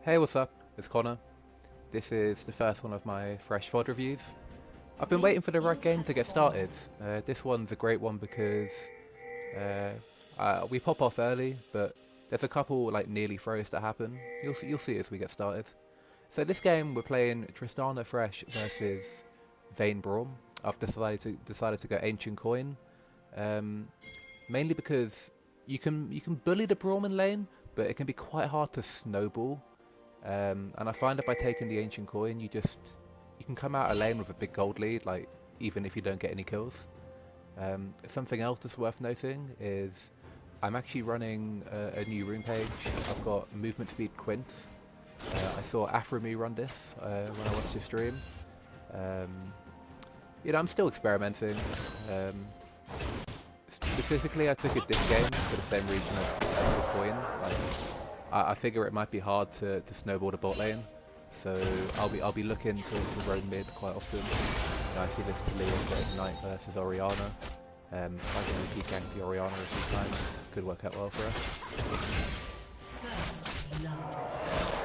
Hey, what's up? It's Connor. This is the first one of my Thresh VOD reviews. I've been waiting for the right game to get started. This one's a great one because we pop off early, but there's a couple like nearly throws that happen. You'll see as we get started. So this game we're playing Tristana Thresh versus Vayne Braum. I've decided to go Ancient Coin, mainly because you can bully the Braum in lane, but it can be quite hard to snowball. And I find that by taking the Ancient Coin, you can come out of lane with a big gold lead, like even if you don't get any kills. Something else that's worth noting is I'm actually running a new rune page. I've got movement speed Quint. I saw Aframi run this when I watched his stream. I'm still experimenting. Specifically, I took it this game for the same reason as the coin. I figure it might be hard to snowball the bot lane, so I'll be looking to roam mid quite often. I see this Talia get Ignite versus Orianna. I can repeat gank the Orianna a few times. Could work out well for us.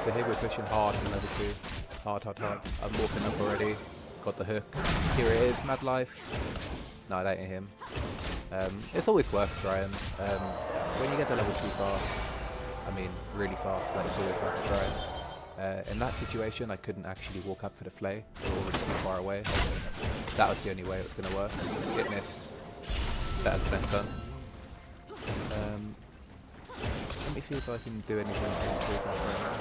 So here we're pushing hard in level 2. Hard. I'm walking up already. Got the hook. Here it is, Mad Life. No, that ain't him. It's always worth trying. When you get to level 2 fast, I mean really fast, then it's always worth trying. In that situation, I couldn't actually walk up for the flay. They were already too far away. That was the only way it was going to work. It missed. Better than next turn. Let me see if I can do anything to improve my frame.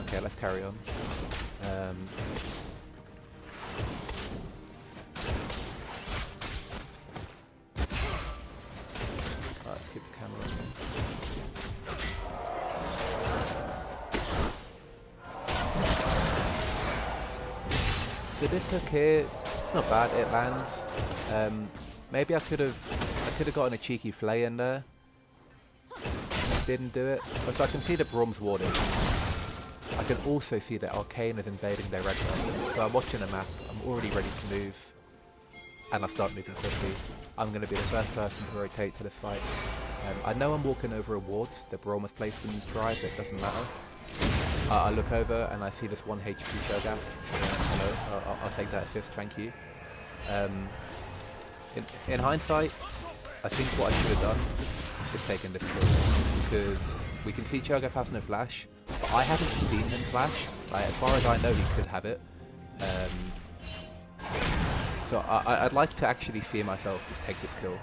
Okay, let's carry on. Let's keep the camera on here. So this hook here, it's not bad, it lands. Maybe I could have gotten a cheeky flay in there. Didn't do it. So I can see the Braum's warding. I can also see that Arcane is invading their red zone. So I'm watching the map, I'm already ready to move, and I start moving quickly. I'm going to be the first person to rotate to this fight. I know I'm walking over a ward that Braum has placed in Drive, so it doesn't matter. I look over and I see this 1 HP Cho'Gath. Hello, I'll take that assist, thank you. In hindsight, I think what I should have done is taken this kill, because we can see Cho'Gath has no flash, but I haven't seen him flash. As far as I know, he could have it. So I'd like to actually see myself just take this kill.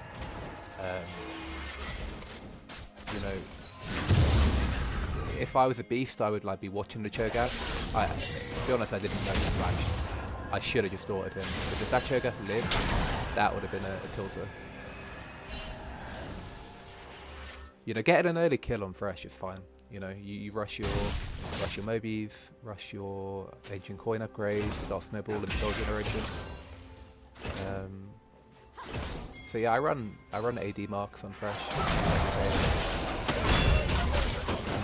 If I was a beast, I would be watching the Cho'Gath. To be honest, I didn't know he flashed. I should have just thought of him. But if that Cho'Gath lived, that would have been a tilter. Getting an early kill on Thresh is fine. You rush your Mobies, rush your Ancient Coin upgrades, start snowballing soul generation. So yeah, I run AD marks on Thresh.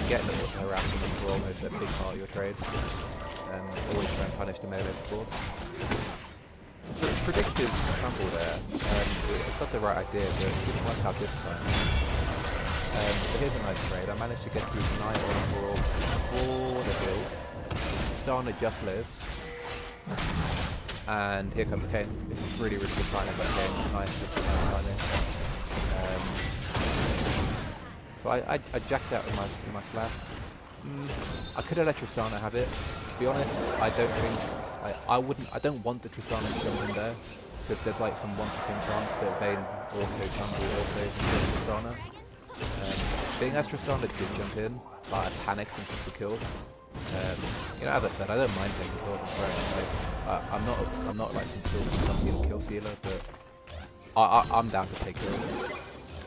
Getting the harassment for almost a big part of your trade. Always try and punish the melee support. Predictive trample there. It's got the right idea, but it didn't work out this time. So here's a nice trade. I managed to get through Ignite on Braum before the build. Stana just lives. And here comes Kayn. This is really good timing by Kayn. Nice timing. So I jacked out with my slash. I could have let Tristana have it. To be honest, I don't think I don't want the Tristana to jump in there, because there's some 1% chance that Vayne also Tristana. Being as Tristana did jump in, I panicked and took the kill. As I said, I don't mind taking kills on Thresh. I'm not some kill stealer, but I'm down to take kills.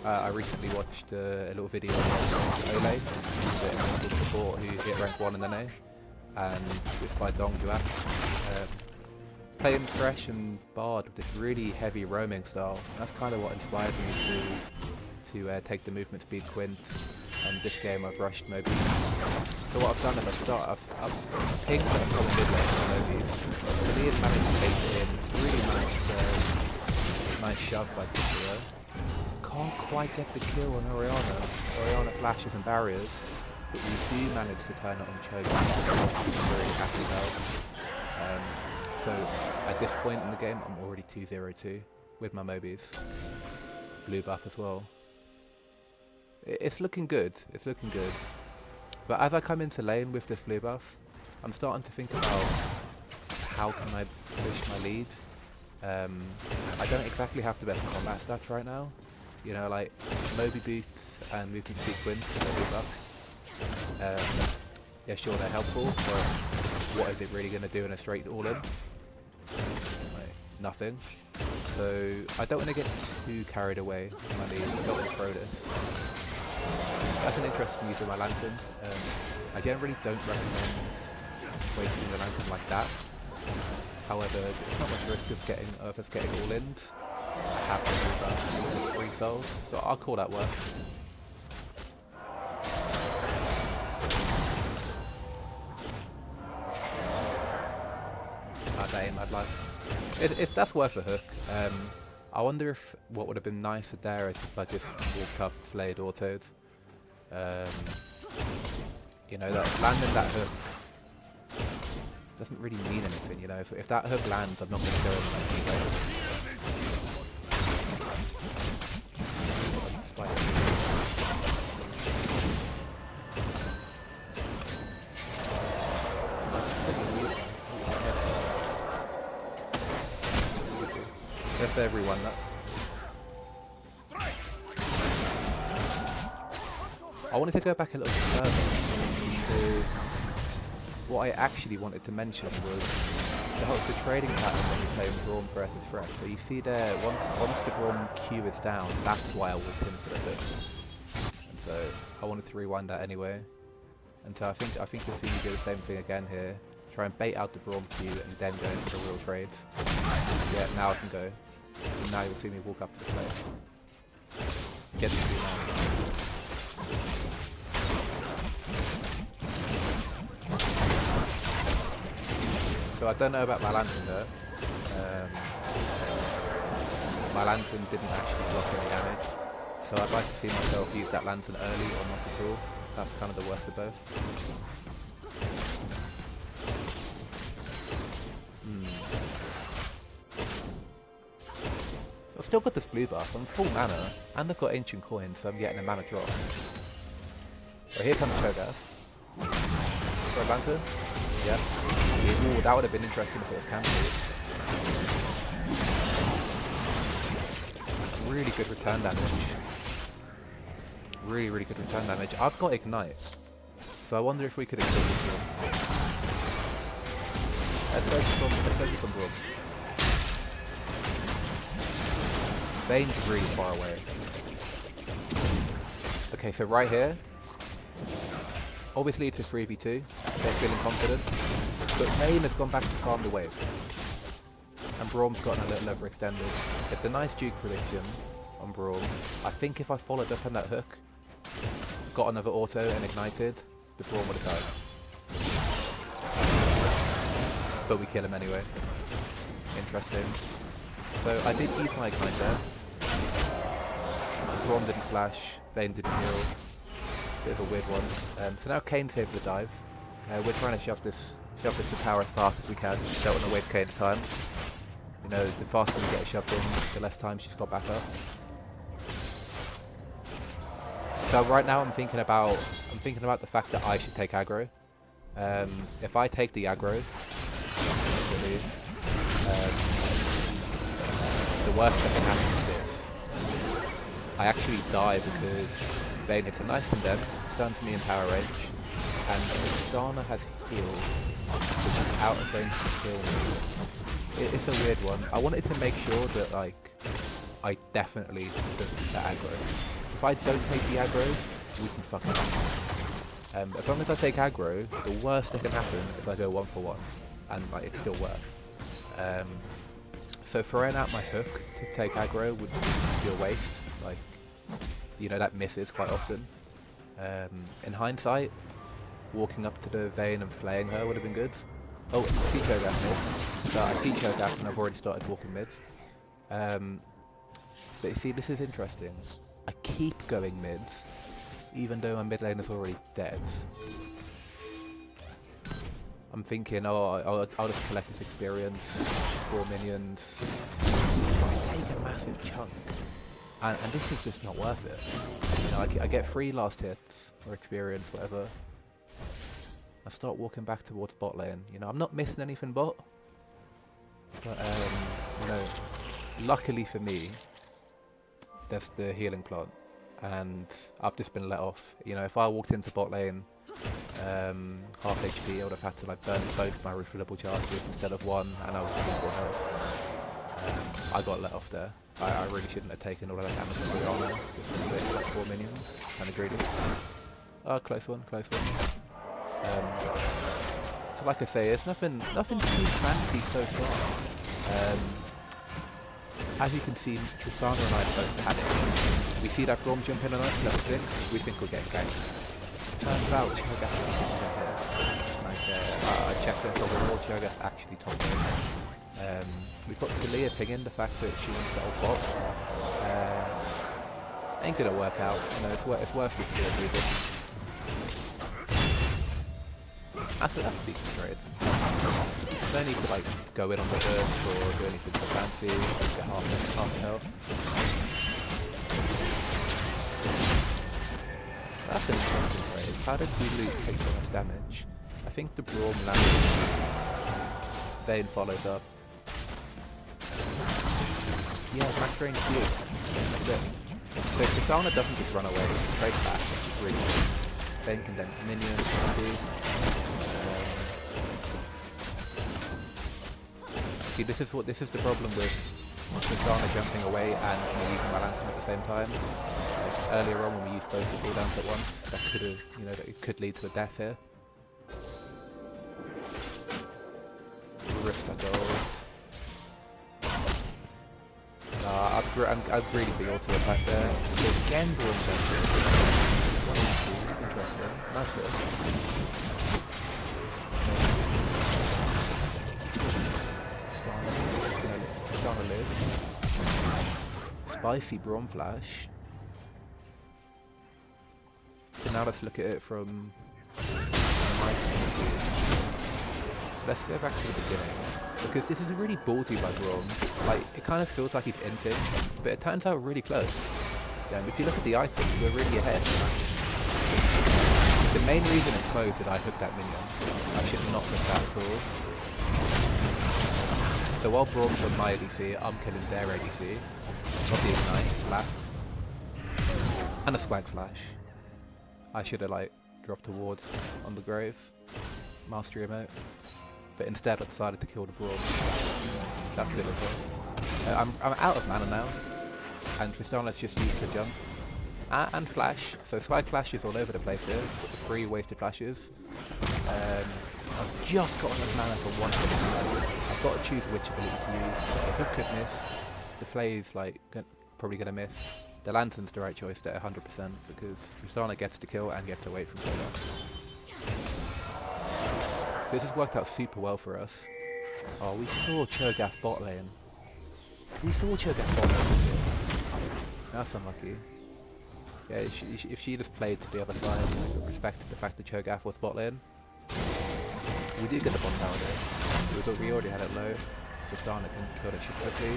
I recently watched a little video of Ole, the support who hit rank 1 in the NA, and it's by Dong Juan. Playing Thresh and Bard with this really heavy roaming style. That's kind of what inspired me to take the movement speed Quint, and this game I've rushed Mobies. So what I've done is I've pinged a couple mid lane for Mobies. So he has managed to take in really nice shove by Tissue. can't quite get the kill on Oriana. Oriana flashes and barriers, but we do manage to turn it on Choga. I'm really happy about. So at this point in the game, I'm already 2-0-2 with my Mobies. Blue buff as well. It's looking good. It's looking good. But as I come into lane with this blue buff, I'm starting to think about how can I push my lead. I don't exactly have the best combat stats right now. You know, like Moby boots and movement sequence and blue buff. Yeah, sure, they're helpful, but what is it really going to do in a straight all-in? Like, nothing. So I don't want to get too carried away in my lead. I don't want to throw this. That's an interesting use of my lantern. I generally don't recommend wasting the lantern like that. However, it's not much risk of us getting all in. I have to move that 3 souls, so I'll call that work. That ain't mad life. That's worth a hook. I wonder if what would have been nicer there is if I just walked up, flayed, autoed. You know, that landing that hook doesn't really mean anything, you know. If that hook lands, I'm not going to go in like anyway. That's everyone that. I wanted to go back a little bit further to what I actually wanted to mention was the trading pattern when you play Braum versus Thresh. So you see there, once the Braum Q is down, that's why I walked in for the hook. And so I wanted to rewind that anyway. And so I think you'll see me do the same thing again here. Try and bait out the Braum Q and then go into the real trade. Yeah, now I can go. So now you'll see me walk up for the play. Get the Q now. So I don't know about my lantern there. My lantern didn't actually block any damage. So I'd like to see myself use that lantern early or not at all. That's kind of the worst of both. I've still got this blue buff. I'm full mana, and I've got ancient coins, so I'm getting a mana drop. So here comes Cho'Gath. For a lantern? Yeah. Ooh, that would have been interesting if it was cancelled. Really good return damage. Really, really good return damage. I've got Ignite, so I wonder if we could have killed this one. Let's focus on Braum. Vane's really far away. Okay, so right here, obviously it's a 3v2, they're feeling confident, but Vane has gone back to calm the wave. And Braum's gotten a little overextended. It's a nice Duke prediction on Braum. I think if I followed up on that hook, got another auto and ignited, the Braum would have died. But we kill him anyway. Interesting. So I did use my ignite there. Braum didn't flash, Vane didn't heal. Bit of a weird one. So now Kane's here for the dive. We're trying to shove this to power as fast as we can. Don't want to waste Kane's time. You know, the faster we get it shoved in, the less time she's got back up. So right now I'm thinking about the fact that I should take aggro. If I take the aggro, the worst that can happen is this. I actually die because Vane hits a nice condemn, stuns me in power range, and Tristana has healed, which is out of range to kill me. It's a weird one. I wanted to make sure that I definitely took the aggro. If I don't take the aggro, we can fuck it up. As long as I take aggro, the worst that can happen is I go 1-for-1, and it still works. So throwing out my hook to take aggro would be a waste. You know, that misses quite often. In hindsight, walking up to the Vane and flaying her would have been good. Oh, I see Cho'Gath mid. So I see Cho'Gath and I've already started walking mid. But you see, this is interesting. keep going mids, even though my mid lane is already dead. I'm thinking, oh, I'll just collect this experience, 4 minions, take a massive chunk, and this is just not worth it. You know, I get 3 last hits, or experience, whatever. I start walking back towards bot lane. You know, I'm not missing anything bot, but you know, luckily for me, there's the healing plant, and I've just been let off. You know, if I walked into bot lane half HP, I would have had to like burn both my refillable charges instead of one, and I was losing 4 health. I got let off there. I really shouldn't have taken all of that damage on my armor. Just like 4 minions, kind of greedy. Oh, close one, close one. So like I say, it's nothing too fancy so far. As you can see, Tristana and I both panic. We see that Braum jump in on us, level 6, we think we'll get ganked. Turns out Cho'Gath is here. Like, I checked it over the wall, Cho'Gath actually top lane. We've got Talia pinging the fact that she wants to ult bot. Ain't gonna work out, you know, it's worth the skill moving. That's a decent trade. No need to like go in on the burst or do anything so fancy, just get half health. That's an interesting trade. How did Loot take so much damage? I think the Braum landed. Vayne follows up. Yeah, max range shield. That's it. So if Tristana doesn't just run away, straight back, which is really good. Vayne can then minions, see, this is the problem with Tristana jumping away and me using my lantern at the same time. Like earlier on when we used both the cooldowns at once, that could have, you know, that could lead to a death here. Risk that goal. I'm greedy for your auto attack there. So again, Braum jumps in. Interesting. Nice hit. Tristana live. Spicy Braum flash. So now let's look at it from my point of view. So let's go back to the beginning, because this is really ballsy by Braum. Like, it kind of feels like he's inting, but it turns out really close. Yeah, if you look at the items, we're really ahead. The main reason it's close is I hooked that minion. I should not hook that at all. So while Braum's on my ADC, I'm killing their ADC. Got the ignite, slap, and a swag flash. I should have like dropped a ward on the grave, mastery emote, but instead I decided to kill the Braum. That's good as well. I'm out of mana now, and Tristana's just used the jump and flash. So swag flash is all over the place here. 3 wasted flashes. I've just got enough mana for 1 hit. I've got to choose which ability to use. The hook could miss. The flay's like probably gonna miss. The lantern's the right choice there, 100%, because Tristana gets to kill and gets away from Cho'Gath. So this has worked out super well for us. Oh, we saw Cho'Gath bot lane. We saw Cho'Gath bot lane. That's unlucky. Yeah, if she just played to the other side, like, respected the fact that Cho'Gath was bot lane, we did get the bot tower there. We already had it low. Tristana can kill that shit quickly.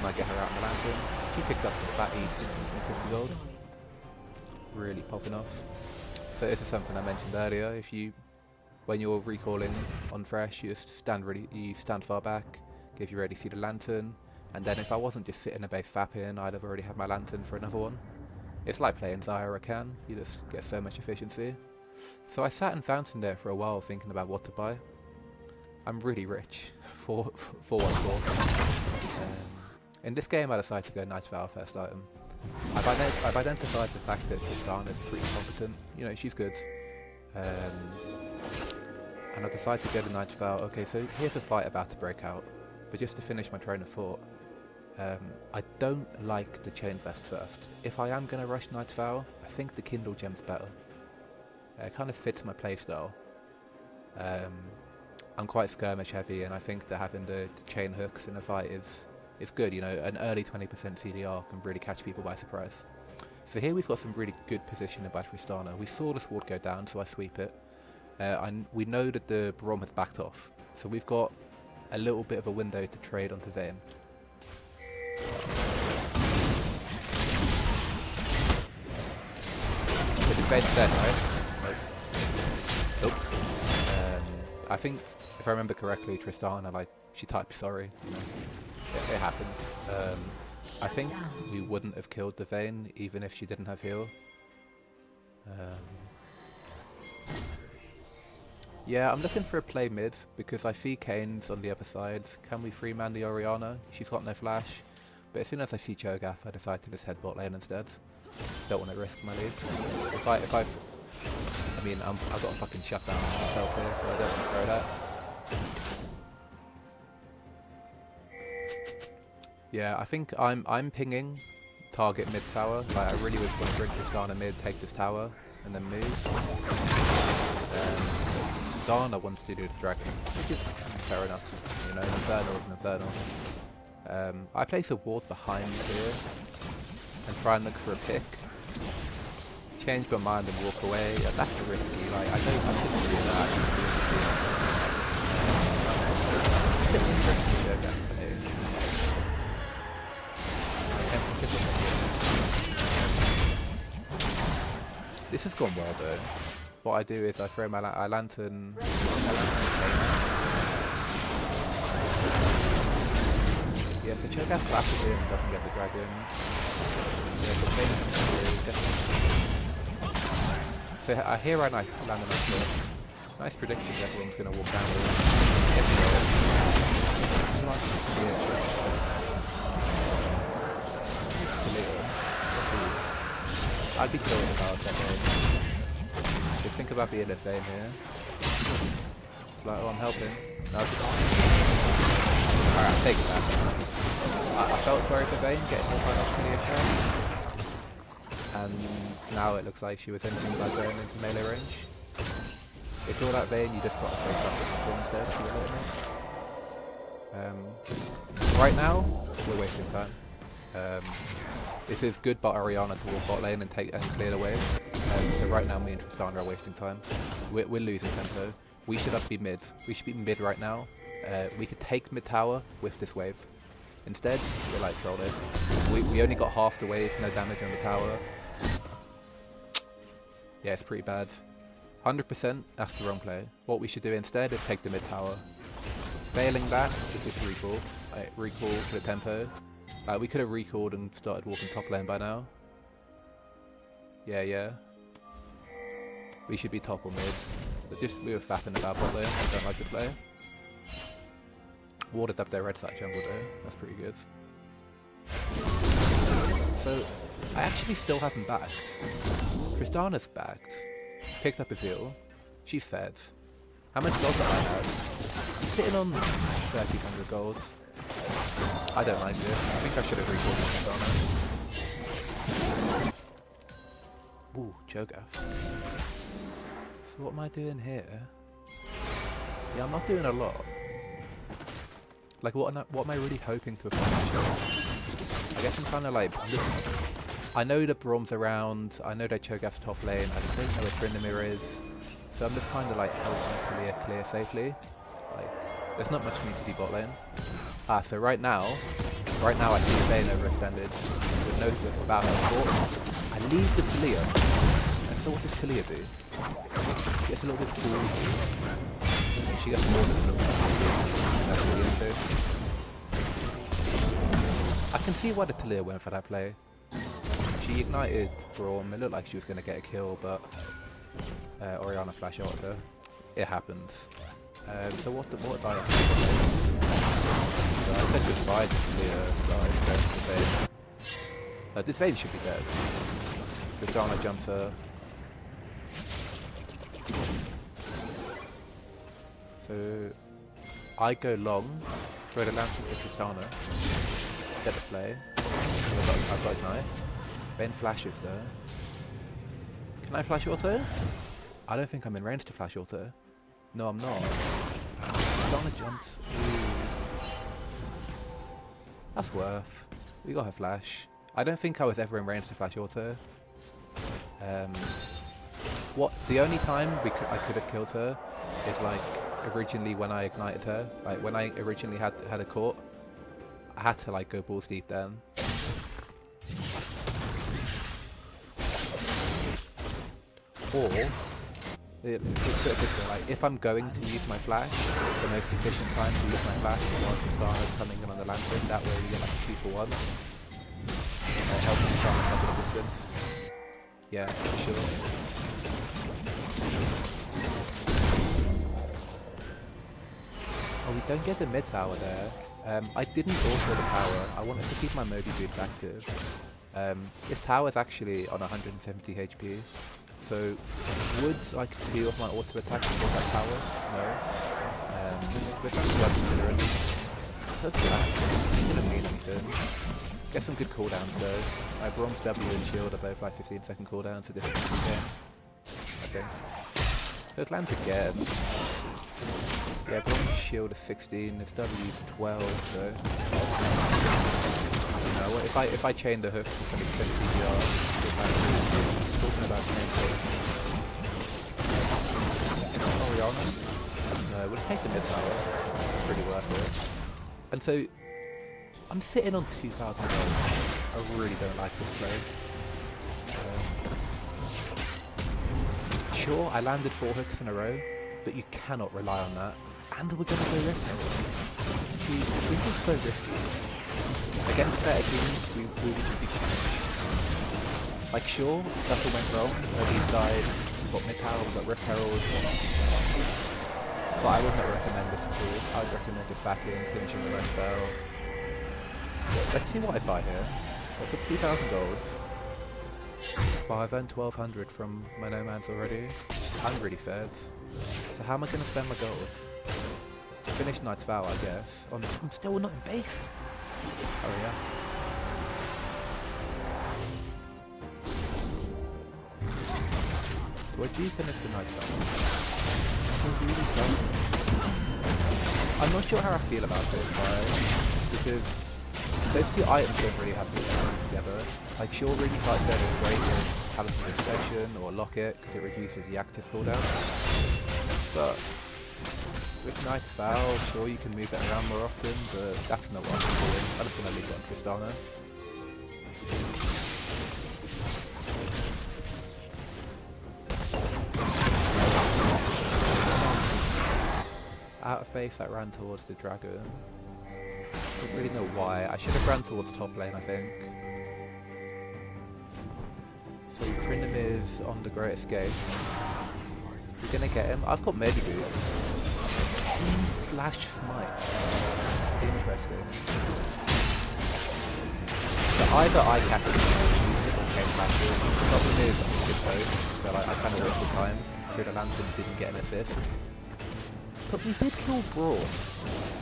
Might get her out in the lantern. She picked up the fat E650 gold. Really popping off. So this is something I mentioned earlier. When you're recalling on Thresh, you just stand far back, give you ready to see the lantern, and then if I wasn't just sitting in a base fapping, I'd have already had my lantern for another one. It's like playing Zyra can. You just get so much efficiency. So I sat in Fountain there for a while thinking about what to buy. I'm really rich. 414. In this game I decided to go Night Vow first item. I've identified the fact that Tristana is pretty competent. You know, she's good. And I decided to go to Night Vow. Okay, so here's a fight about to break out. But just to finish my train of thought, I don't like the Chain Vest first. If I am going to rush Night Vow, I think the Kindle Gem's better. It kind of fits my playstyle. I'm quite skirmish heavy, and I think that having the chain hooks in a fight is good. You know, an early 20% CDR can really catch people by surprise. So here we've got some really good positioning by Tristana. We saw this ward go down, so I sweep it. And we know that the Braum has backed off. So we've got a little bit of a window to trade onto Vayne. But the Vayne's dead, right? Nope. I think, if I remember correctly, Tristana, like, she typed sorry. You know? It happened. I think we wouldn't have killed the Vayne even if she didn't have heal. Yeah, I'm looking for a play mid because I see Kane's on the other side. Can we free man the Orianna? She's got no flash. But as soon as I see Cho'Gath, I decide to just head bot lane instead. Don't want to risk my lead. I mean, I've got a fucking shutdown on myself here, so I don't want to throw that. Yeah, I think I'm pinging target mid tower. Like I really was going to bring Tristana mid, take this tower, and then move. Tristana wants to do the dragon, which is fair enough. You know, an infernal is an infernal. I place a ward behind here and try and look for a pick. Change my mind and walk away. Yeah, that's risky. Like I shouldn't do that. This has gone well though. What I do is I throw my lantern. Yeah, so Cho'Gath flashes in and doesn't get the dragon. Yeah, so so here I land a nice shot. Nice prediction that everyone's going to walk down with. I'd be killing about that game. Just think about being a Vayne here. It's like, oh, I'm helping. No, alright, take it back. I felt sorry for Vayne getting hit by that clear shot. And now it looks like she was anything about going into melee range. If you're that Vayne, you just got to face up with the storm instead, if you're hitting it. Right now, we're wasting time. This is good but Orianna to walk bot lane and clear the wave. So right now me and Tristana are wasting time. We're losing tempo. We should be mid. We should be mid right now. We could take mid tower with this wave. Instead, we're like trolling. We only got half the wave, no damage on the tower. Yeah, it's pretty bad. 100%, that's the wrong play. What we should do instead is take the mid tower. Failing that, is just recall. Recall to the tempo. We could have recalled and started walking top lane by now. Yeah. We should be top or mid. But just we were fapping about bot lane. I don't like the play. Warded up their red side jungle though. That's pretty good. So I actually still haven't backed. Tristana's backed. Picked up a heal. She's fed. How much gold do I have? Sitting on 1300 gold. I don't like this. I think I should have recalled Tristana. Ooh, Cho'Gath. So what am I doing here? Yeah, I'm not doing a lot. Like, what am I really hoping to accomplish? I guess I'm kind of like... I know the Braum's around, I know that Cho'Gath's top lane, I don't know where Tryndamere is, so I'm just kind of like helping clear safely. Like, there's not much for me to do bot lane. So right now I see the Vayne overextended with no slip about her support. I leave the Talia, and so what does Talia do? She gets a little bit cool, and she gets more than a little bit cool. That's really into. I can see why the Talia went for that play. She ignited Braum, it looked like she was going to get a kill, but Orianna flash out her. It happens. So what did I have to do? So I said goodbye to Talia, this Vayne should be dead. Tristana jumps her. So I go long, throw the lantern to Tristana, get the play. I've got Ignite. Vayne flashes there. Can I flash auto? I don't think I'm in range to flash auto. No, I'm not. Tristana jumps. Ooh. That's worth. We got her flash. I don't think I was ever in range to flash auto. The only time I could have killed her is like originally when I ignited her. Like when I originally had her caught, I had to like go balls deep then. Or it's a bit different. Like if I'm going to use my flash, the most efficient time to use my flash is while Tristana's coming in on the lantern. That way we get like a 2-for-1. It helps Tristana cover the distance. Yeah, for sure. Oh, we don't get the mid tower there. I didn't alter the tower. I wanted to keep my Modi boots active. This tower is actually on 170 HP. So would like 2 of my auto attacks kill that tower? No. But that's worth considering. Hopefully that didn't mean anything. Get some good cooldowns though. My Bronze W and Shield are both like 15-second cooldowns, so this is game. Okay. Good land again. Yeah, Bronze Shield is 16, this W is 12, so... You know, if I chain the hooks to 20% CPR, talking about Oriana? No, we'll take the mid tower. Pretty worth it. And so, I'm sitting on 2,000 gold. I really don't like this play. Sure, I landed 4 hooks in a row, but you cannot rely on that. And we're gonna go Rift. See, this is so risky. Against better teams, we would just be like, sure, stuff all went wrong. Nobody's died. We've got mid tower, we've got Rift Herald. But I would not recommend this at all. I would recommend it back in, finishing the run spell. Let's see what I buy here. I've got 2,000 gold. Well, I've earned 1,200 from my nomads already. I'm really fed. So how am I going to spend my gold? Finish Knight's Vow, I guess. I'm still not in base. Oh yeah. Do I do finish the Knight's Vow? I really don't. I'm not sure how I feel about this, because those 2 items don't really have to go together. Like, sure, really tight dead is great with Talisman Inspection or Locket because it reduces the active cooldown. But with Knight's Vow, sure you can move it around more often, but that's not what I'm doing. I'm just going to leave it on Tristana. Out of base, I ran towards the dragon. Don't really know why. I should have ran towards top lane, I think. So Krindam is on the Great Escape. We're gonna get him. I've got Medi boots. Flash Smite. Interesting. So either I catch him or Kane flashes. The problem is I'm a good host, so I kind of wasted time. Through the lantern, didn't get an assist. But we did kill Brawl.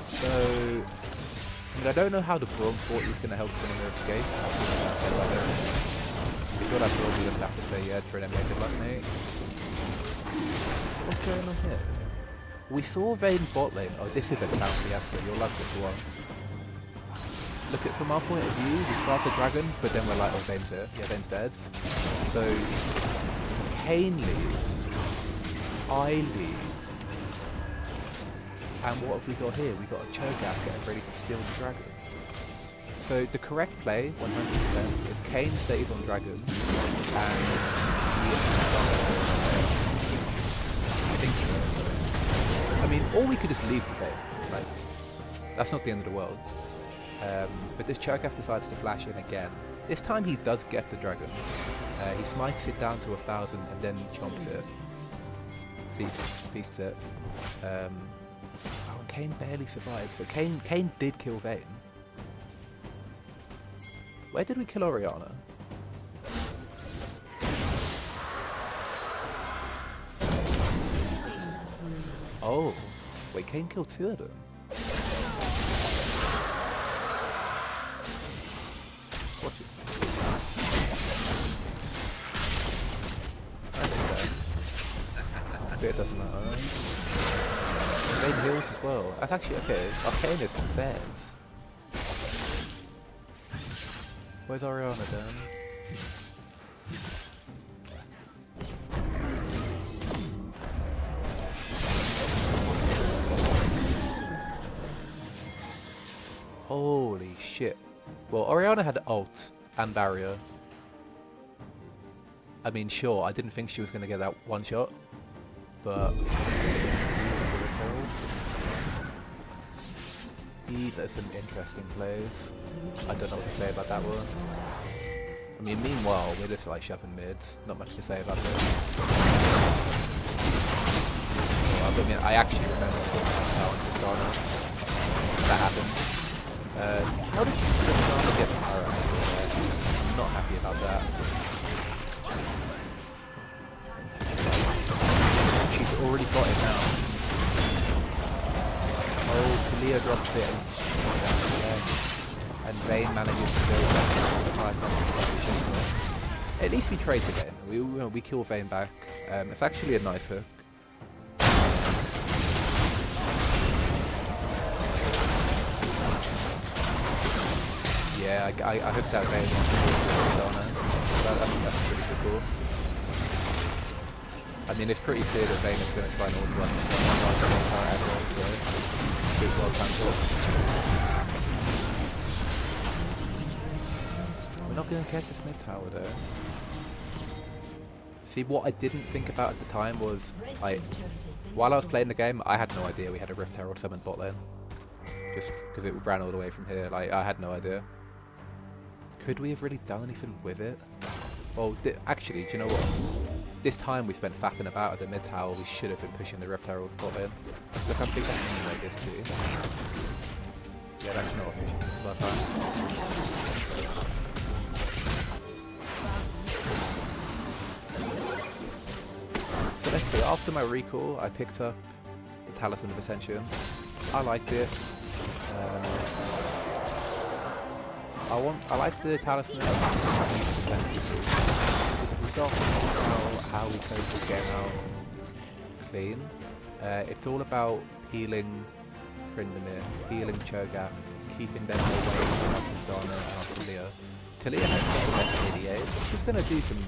So I mean, I don't know how the Brawl 40 is going to help Trinity escape. Before that Brawl, we just have to say, yeah, Trinity made it luck, mate. What's going on here? We saw Vayne bot lane. Oh, this is a counter Yasuo. You'll love this one. Look at from our point of view, we start the dragon, but then we're like, oh, Vayne's here. Yeah, Vayne's dead. So, Kane leaves. I leave. And what have we got here? We've got a Cho'Gath getting ready to steal the dragon. So the correct play, 100%, is Kane stays on dragon, and he I think so. I mean, or we could just leave the Vayne. Like, that's not the end of the world. But this Cho'Gath decides to flash in again. This time he does get the dragon. He smites it down to 1,000 and then chomps it. Feasts it. Oh, and Kane barely survived. So Kane did kill Vayne. Where did we kill Oriana? Oh, wait, Kane killed 2 of them. What's it? It doesn't matter. Vayne heals as well. That's actually okay. Arcane is fair. Where's Oriana then? shit. Well, Orianna had ult and barrier. I mean, sure, I didn't think she was going to get that one shot, but these are some interesting plays. I don't know what to say about that one. I mean, meanwhile, we're just like shoving mids. Not much to say about this. Well, I mean, I actually remember how that happened. How did she get the power out of there? I'm not happy about that. She's already got it now. Oh, Talia drops it and Vayne manages to build that 500. At least we trade the game. We kill Vayne back. It's actually a nice hook. Yeah, I hooked out Vayne that's pretty cool. I mean, it's pretty clear that Vayne is going to try and auto run We're not going to catch this mid tower though. See, what I didn't think about at the time was, while I was playing the game, I had no idea we had a Rift Herald summoned bot lane. Just because it ran all the way from here, I had no idea. Could we have really done anything with it? Well, actually, do you know what? This time we spent faffing about at the mid tower, we should have been pushing the Rift Herald bot lane. Look how big that thing like this too. Yeah, that's not efficient. Well done. So let's see, after my recall, I picked up the Talisman of Ascension. I liked it. I like the Talisman of Ascension. If we start how we play this game out clean, it's all about healing Tryndamere, healing Cho'Gath, keeping them away from Tristana and Talia. Talia has got the best ADA, but she's going to do some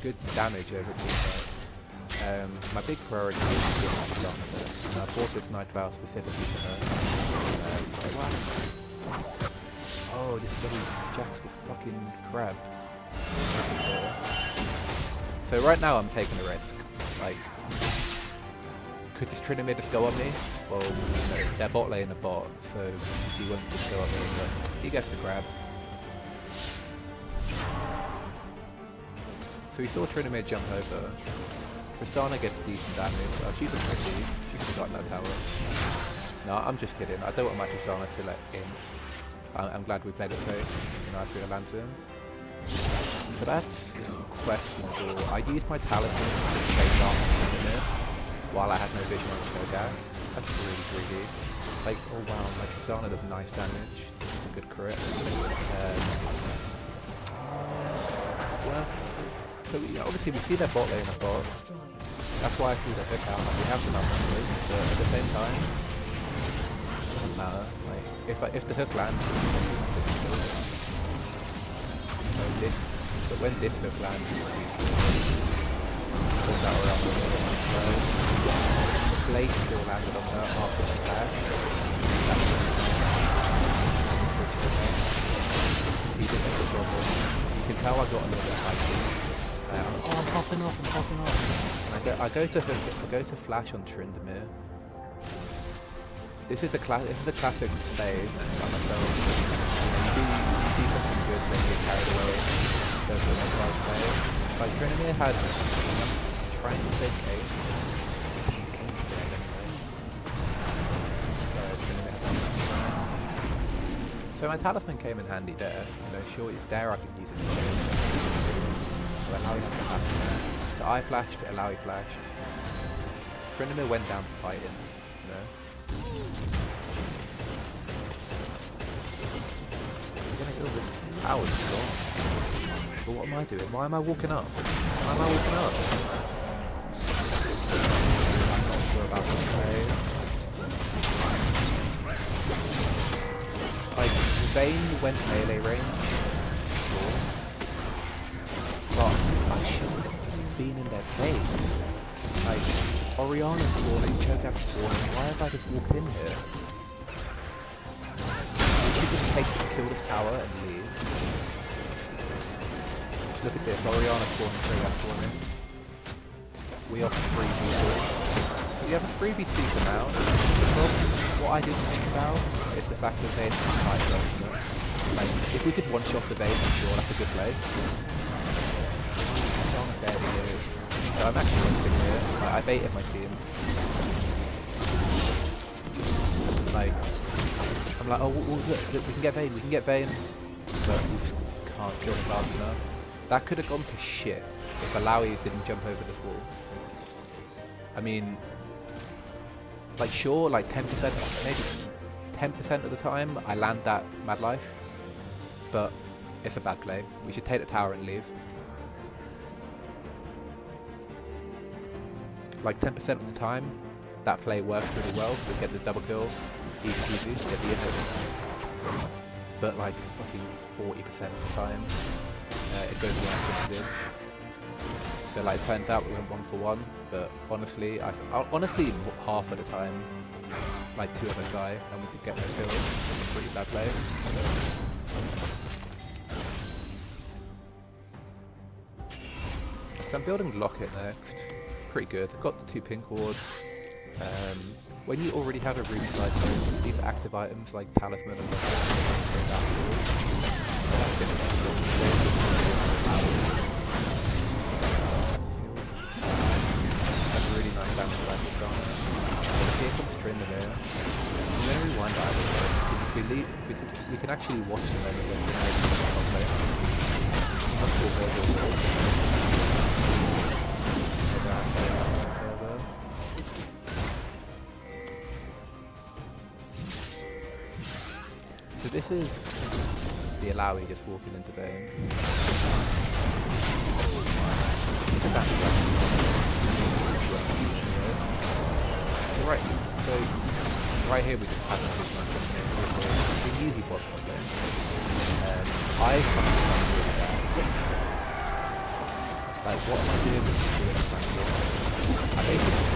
good damage over the side. My big priority is to get Tristana first, and I bought this Night Vow specifically for her. Oh, this bloody Jack's the fucking crab. So right now I'm taking a risk. Like, could this Tryndamere just go on me? Well, they're bot lane a bot, so he won't just go on me, but he gets the grab. So we saw Tryndamere jump over. Tristana gets decent damage. Oh, she's a pretty. She's forgotten that tower. No, I'm just kidding. I don't want my Tristana to let in. I'm glad we played it safe. Nice with a lantern. So that's questionable. I used my Talisman to chase off Tryndamere while I had no vision on Cho'Gath. That's really greedy. Like, oh wow, my Tristana does nice damage. It's a good crit. Well, so obviously we see their bot lane a bot. That's why I threw the hook out. Like, we have some numbers, but at the same time, it doesn't matter. Like, if the hook lands, but when this hook lands, pull that around the blade still landed on her after the slash. He did make a trouble. You can tell I got a little bit high. I'm popping off. And I go to flash on Tryndamere. This is a classic play by myself. You do something good, then you get carried away. Go for the next right play. Like Tryndamere had trying to take ace. So my Talisman came in handy there. Sure, there I could use it. So Alawi had to happen. So I flashed, Alawi flashed. Tryndamere went down fighting, We're gonna go with powers gone. But what am I doing? Why am I walking up? Why am I walking up? I'm not sure about this play. Like, Vayne went melee range. Sure. But I shouldn't have been in their face. Like, Orianna's spawning, Cho'Gath's spawning, why have I just walked in here? She just take to kill this tower and leave. Look at this, Oriana spawning straight after me. We are 3v2. We have a 3v2 for now. The problem, what I didn't think about is the fact that they had high ultimate. Like, if we could one-shot the base, I'm sure that's a good play. Oriana barely lives. So I'm actually winning here. I baited my team. Like, I'm like, oh, look, we can get Vayne, but we just can't kill it fast enough. That could have gone to shit if Alawi didn't jump over this wall. I mean, like sure, like 10%, maybe 10% of the time I land that Mad Life, but it's a bad play. We should take the tower and leave. Like 10% of the time, that play works really well. We get the double kill, easy peasy, get the inhib. But like fucking 40% of the time, it goes the opposite. So like it turns out we went 1-for-1, but honestly, honestly half of the time, like 2 of us die and we could get no kills. It's a pretty bad play. So I'm building Locket next. Pretty good. I've got the 2 pink wards. When you already have a room like those, these active items like Talisman and that's really nice damage by the Garner. Here comes Trinda there. I'm going to rewind that a little bit. We can actually watch the moment when we make the play. That's cool, so this is the Alawi just walking into Vayne. Right, so right here we just had a big match on here. We knew he was on there. I can't do that. Like what am I doing with this? I basically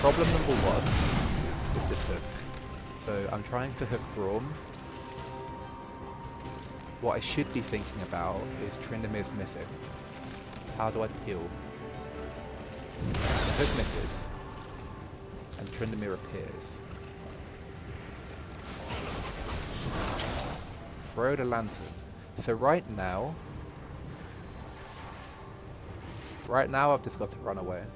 problem number 1 is this hook. So I'm trying to hook Braum. What I should be thinking about is Trindamir's missing. How do I peel? The hook misses, and Trindamir appears. Throw the lantern. So right now I've just got to run away.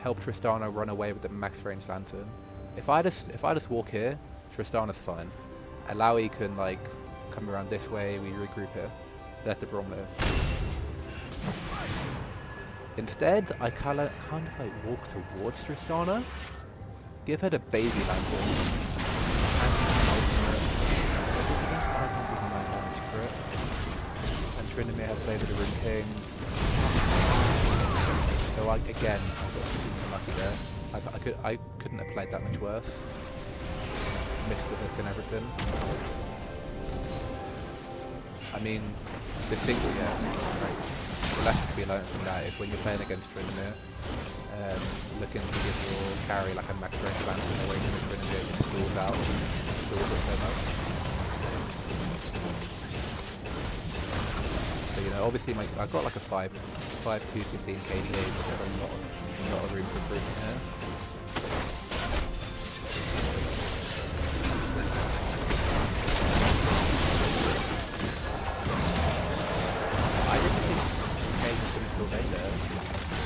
Help Tristana run away with the max range lantern. If I just walk here, Tristana's fine. Alawi can like come around this way, we regroup here. Let the Braum live. Instead, I kind of like walk towards Tristana, give her the baby lantern, and Trinamir has played with the Rune King. So I got super lucky there. I couldn't have played that much worse. Missed the hook and everything. I mean, the thing, right. The lesson to be learned from that is when you're playing against Trinamir, looking to give your carry like a max range lantern away from the Trinamir just stalls out, stalls it so much. So you know, obviously I've got like a 5-2-15 KDA, but there's a lot of room for improvement here.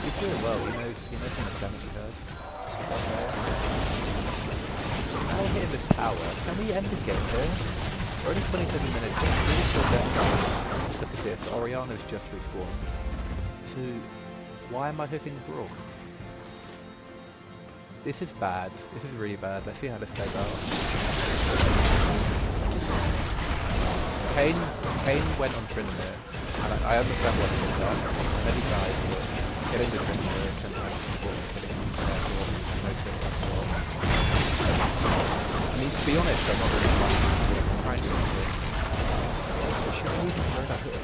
He's doing well, he knows how much damage he does. Now we're hitting this tower. Can we end the game here? We're only 27 minutes in. Really short death. Look at this, Oriana's just respawned. So, why am I hooking Braum? This is bad. This is really bad. Let's see how this plays out. Kane went on Trinamir, and I understand what he did there. And then he died, but getting the Trinamir and sometimes killing him I mean, to be honest, I'm not really trying to do it. Should I even throw that hook?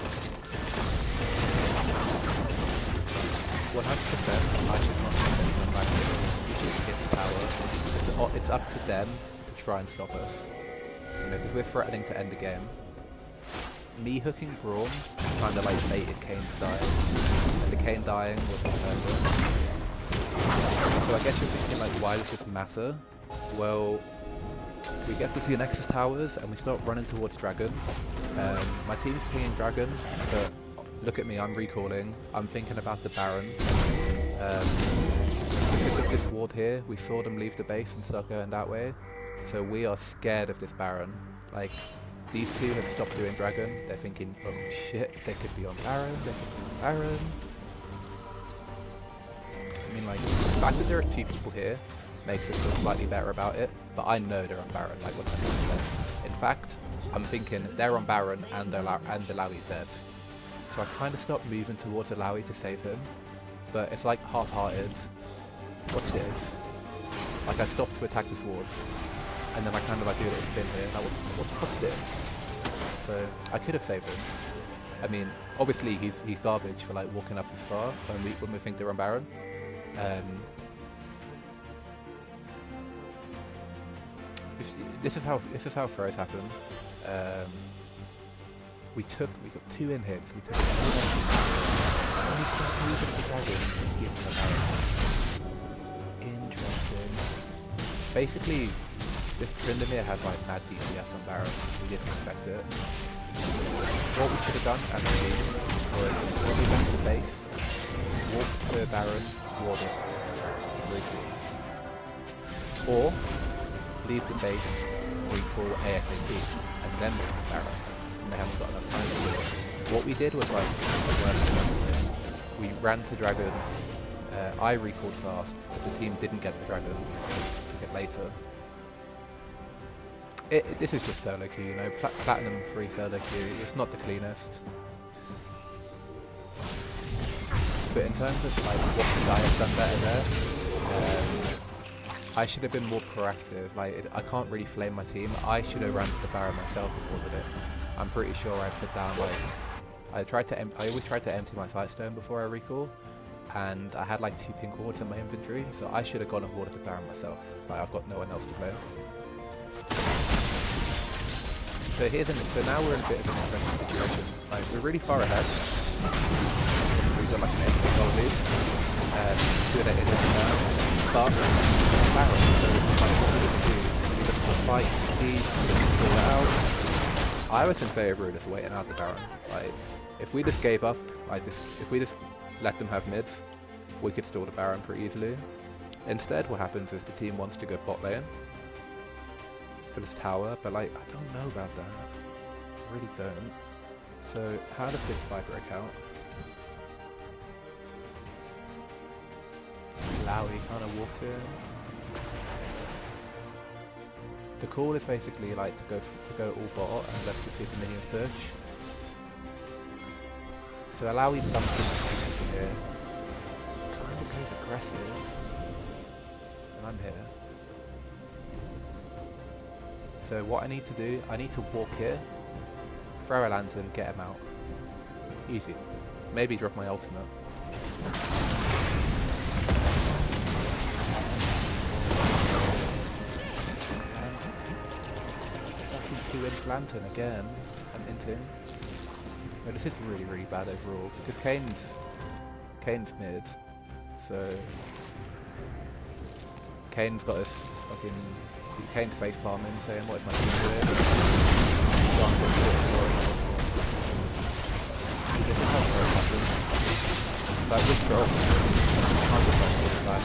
100% I should not send anyone back here. You should hit power. It's up to them to try and stop us. You know, because we're threatening to end the game. Me hooking Braum kind of like baited Kane's dying, and the Kane dying was the purpose. So I guess you're thinking like, why does this matter? Well, we get to 2 Nexus Towers and we start running towards Dragon. My team's pinging Dragon, but look at me, I'm recalling. I'm thinking about the Baron. Because of this ward here, we saw them leave the base and start going that way. So we are scared of this Baron. Like, these two have stopped doing Dragon. They're thinking, oh shit, they could be on Baron, they could be on Baron. I mean, like, the fact that there are 2 people here makes us feel slightly better about it, but I know they're on Baron, like 100%. In fact, I'm thinking they're on Baron and Alawi's dead. So I kind of stopped moving towards Alawi to save him, but it's like half-hearted. Watch this. Like, I stopped to attack this ward, and then I kind of like do a little spin here, and what the fuck's this? So I could have saved him. I mean, obviously he's garbage for like walking up this far when we think they're on Baron. This is how throws happen. We got 2 in hits. We took 2 and we start using the dragon and give them a Baron. Interesting. Basically, this Tryndamere has like mad DPS on Baron. We didn't expect it. What we should have done actually was when we went to the base, walk to Baron, ward it, or leave the base, recall ASAP, and then walk to Baron. And they haven't got enough time to do it. What we did was like we ran to Dragon. I recalled fast, but the team didn't get the Dragon. Took it later. This is just solo queue, you know, Platinum 3 solo queue, it's not the cleanest. But in terms of like what could I have done better there, I should have been more proactive. Like, I can't really flame my team. I should have ran to the Baron myself and ordered it. I'm pretty sure I put down like, I always try to empty my Sightstone before I recall, and I had like 2 pink wards in my inventory, so I should have gone and ordered the Baron myself. Like, I've got no one else to blame. So so now we're in a bit of an interesting situation. Like, we're really far ahead. We've got like an 8 goal lead. Good at it now. But Baron, so like, what we need to do is we look for fight, siege, pull it out. I was in favour of just waiting out the Baron. Like, if we just gave up, if we just let them have mids, we could stall the Baron pretty easily. Instead, what happens is the team wants to go bot lane for this tower, but like, I don't know about that. I really don't. So how does this fight break out? Lowy kind of walks in. The call is basically like to go all bot and let's just see if the minions push. So Lowy dumps in here. Kind of goes aggressive. And I'm here. So what I need to do, I need to walk here, throw a lantern, get him out. Easy. Maybe drop my ultimate. Fucking 2-inch lantern again. I'm into him. No, this is really, really bad overall, because Kane's mid, so Kane's got his fucking Kane's face palming, saying what is my team doing? This is how it happens. Like with drop, I'm just like this back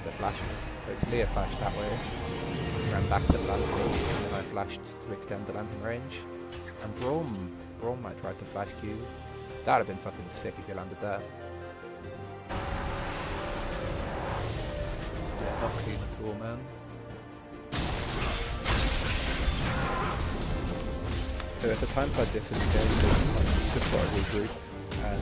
the flashes. So it's Leah flashed that way. Ran back to the lantern, and then I flashed to extend the lantern range. And Braum might try to flash Q. That would have been fucking sick if you landed there. Yeah, not clean at all, man. So at the times like this in the game, you just got to regroup, and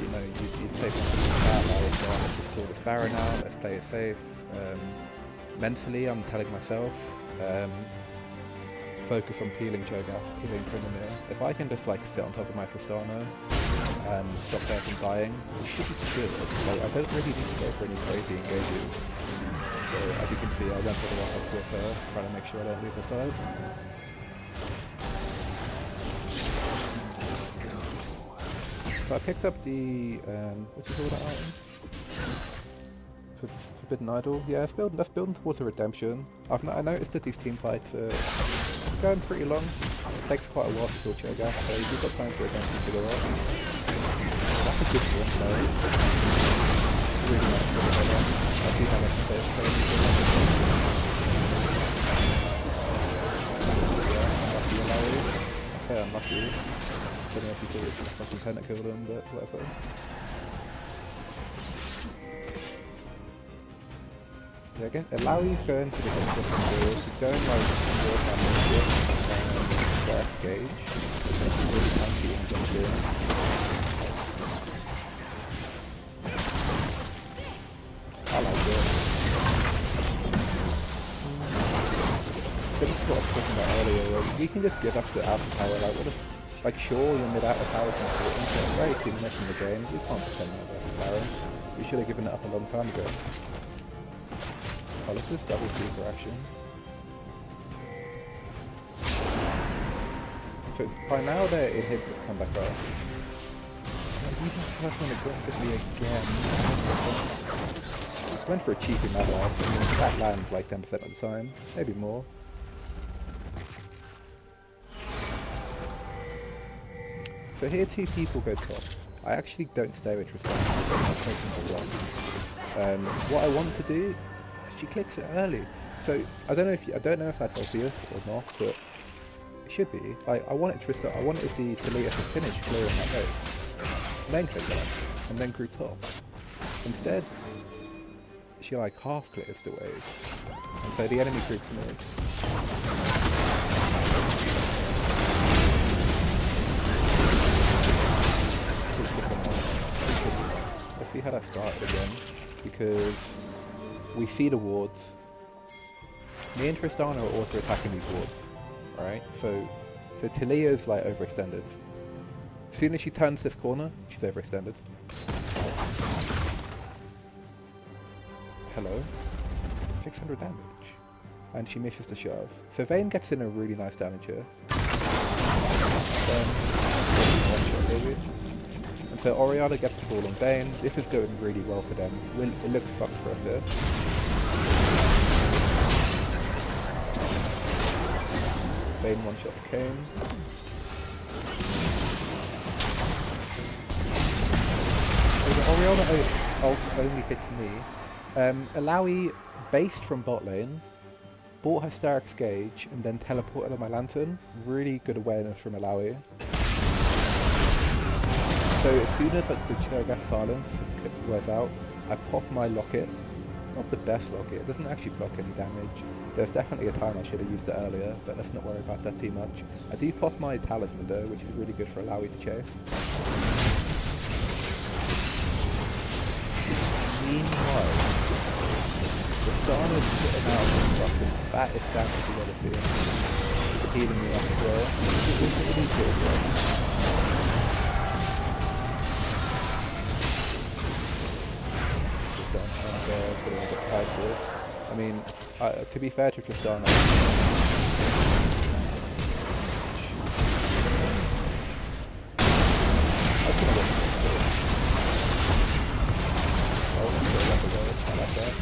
you know, you'd say something like that, like, let's just sort this Baron out, let's play it safe. mentally I'm telling myself, focus on peeling Cho'Gath, peeling Primamere. If I can just like sit on top of my Tristana and stop her from dying, it should be good. Like, I don't really need to go for any crazy engages. So as you can see, I went for the rock up with her, trying to make sure I don't leave her side. So I picked up the, what's it called, that item? Forbidden Idol. Yeah, that's building towards a redemption. I noticed that these team fights are going pretty long. It takes quite a while to kill Cho'Gath, so you've got time for redemption to go up. That's a good one, though. Really nice to go on. I see how much space unlucky Larry. I say unlucky. I don't know if you thought it was fucking Penta killed him, but whatever. Yeah, again, Larry's going to the consistent build. He's going like more damage first gauge. It's really tanky and jumped in. I like it. This is what I was talking about earlier, where we can just give up the alpha power, like sure your mid alpha power is important, but it's very 2 minutes in the game, we can't pretend that alpha power. We should have given it up a long time ago. Oh, let's just double super action. So by now their inhibitors come back up. He just pressed on aggressively again. Just went for a cheeky mad laugh. I mean, that lands like 10% of the time, maybe more. So here 2 people go top. I actually don't stay with Tristana. What I want to do, she clicks it early. So I don't know if that's obvious or not, but it should be. Like I wanted the Taliyah to finish clearing that wave, and then click that, and then group top. Instead, she like half clears the wave, and so the enemy group moves. Let's see how that started again, because we see the wards. Me and Tristana are auto attacking these wards, right? So Taliyah's like overextended. As soon as she turns this corner, she's overextended. Hello? 600 damage. And she misses the shove. So Vayne gets in a really nice damage here. And so Oriana gets the ball on Vayne. This is going really well for them. It looks fucked for us here. Vayne one-shot the Kane. So the Oriana ult only hits me. Alawi based from bot lane, bought her Starrick's Gauge, and then teleported on my Lantern. Really good awareness from Alawi. So as soon as like the Cho'Gath silence wears out, I pop my locket. Not the best locket, it doesn't actually block any damage. There's definitely a time I should have used it earlier, but let's not worry about that too much. I do pop my Talisman though, which is really good for Alawi to chase. Meanwhile, the Tristana's putting out some fucking fattest damage you've ever seen. It's healing me up as well. It's really good, right? I mean, to be fair to Tristana, I like that.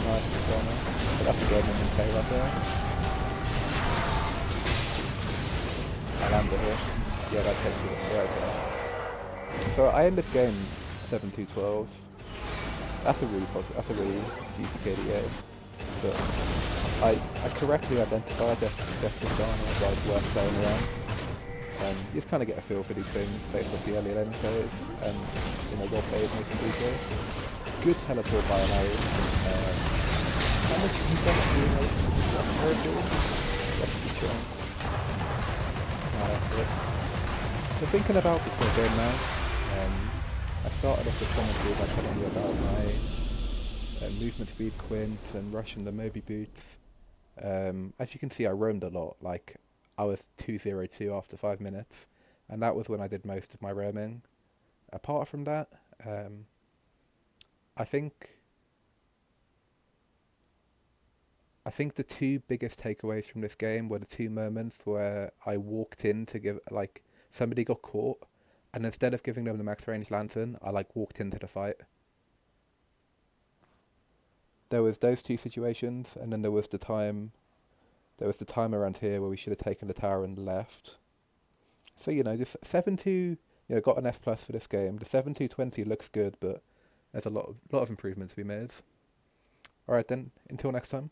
Nice Tristana. But that's a good one in play right there. I landed here. Yeah, that takes it right there. So I end this game 7-2-12. That's a really positive, that's a really easy KDA. But I correctly identified that Tristana as like worth playing around. And you just kind of get a feel for these things based off the early lane players and what players making do so. Good teleport by Larry. How much do you think being able to do that? That's a good chance. my effort. So thinking about this whole game now, I started off the commentary by telling you about my movement speed quint and rushing the Moby boots. As you can see, I roamed a lot. Like, I was 202 after 5 minutes, and that was when I did most of my roaming. Apart from that, I think the two biggest takeaways from this game were the two moments where I walked in to give, like, somebody got caught, and instead of giving them the max range lantern, I like walked into the fight. There was those two situations, and then there was the time around here where we should have taken the tower and left. So, just 7-2, got an S plus for this game. The 7-2-20 looks good, but there's a lot of improvements to be made. Alright then, until next time.